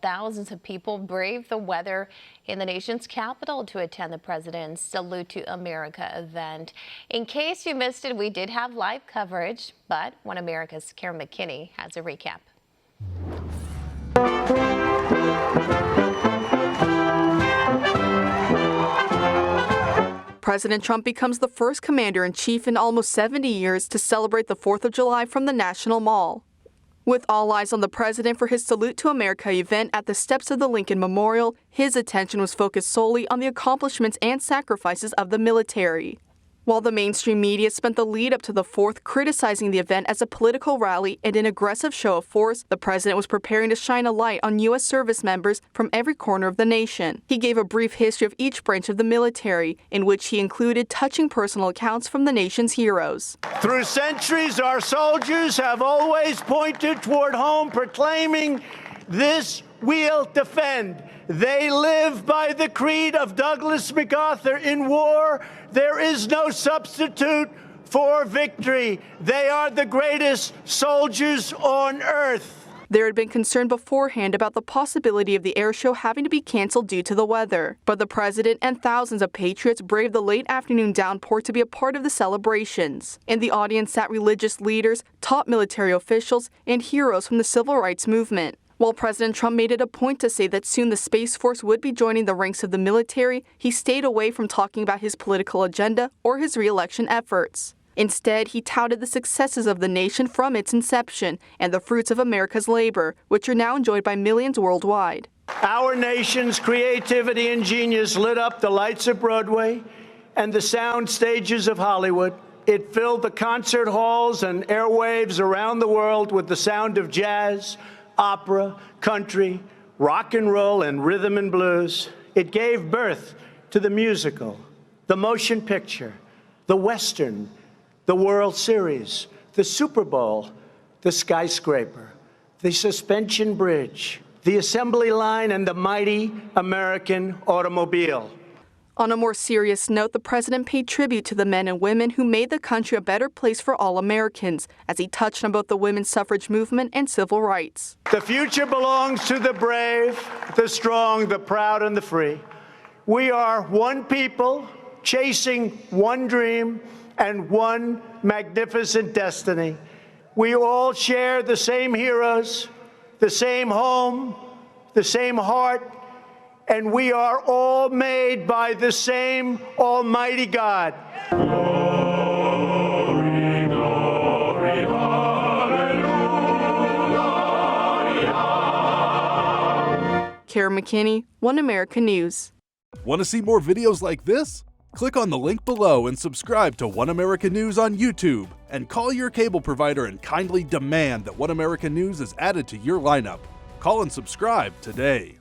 thousands of people braved the weather in the nation's capital to attend the President's Salute to America event. In case you missed it, we did have live coverage, but One America's Karen McKinney has a recap. President Trump becomes the first commander-in-chief in almost 70 years to celebrate the 4th of July from the National Mall. With all eyes on the president for his Salute to America event at the steps of the Lincoln Memorial, his attention was focused solely on the accomplishments and sacrifices of the military. While the mainstream media spent the lead up to the 4th criticizing the event as a political rally and an aggressive show of force, the president was preparing to shine a light on U.S. service members from every corner of the nation. He gave a brief history of each branch of the military, in which he included touching personal accounts from the nation's heroes. Through centuries, our soldiers have always pointed toward home, proclaiming, "This we'll defend." They live by the creed of Douglas MacArthur: in war, there is no substitute for victory. They are the greatest soldiers on earth. There had been concern beforehand about the possibility of the air show having to be canceled due to the weather. But the president and thousands of patriots braved the late afternoon downpour to be a part of the celebrations. In the audience sat religious leaders, top military officials, and heroes from the civil rights movement. While President Trump made it a point to say that soon the Space Force would be joining the ranks of the military, he stayed away from talking about his political agenda or his re-election efforts. Instead, he touted the successes of the nation from its inception and the fruits of America's labor, which are now enjoyed by millions worldwide. Our nation's creativity and genius lit up the lights of Broadway and the sound stages of Hollywood. It filled the concert halls and airwaves around the world with the sound of jazz, opera, country, rock and roll, and rhythm and blues. It gave birth to the musical, the motion picture, the Western, the World Series, the Super Bowl, the skyscraper, the suspension bridge, the assembly line, and the mighty American automobile. On a more serious note, the president paid tribute to the men and women who made the country a better place for all Americans, as he touched on both the women's suffrage movement and civil rights. The future belongs to the brave, the strong, the proud, and the free. We are one people chasing one dream and one magnificent destiny. We all share the same heroes, the same home, the same heart, and we are all made by the same Almighty God. Glory, glory, hallelujah. Karen McKinney, One America News. Want to see more videos like this? Click on the link below and subscribe to One America News on YouTube, and call your cable provider and kindly demand that One America News is added to your lineup. Call and subscribe today.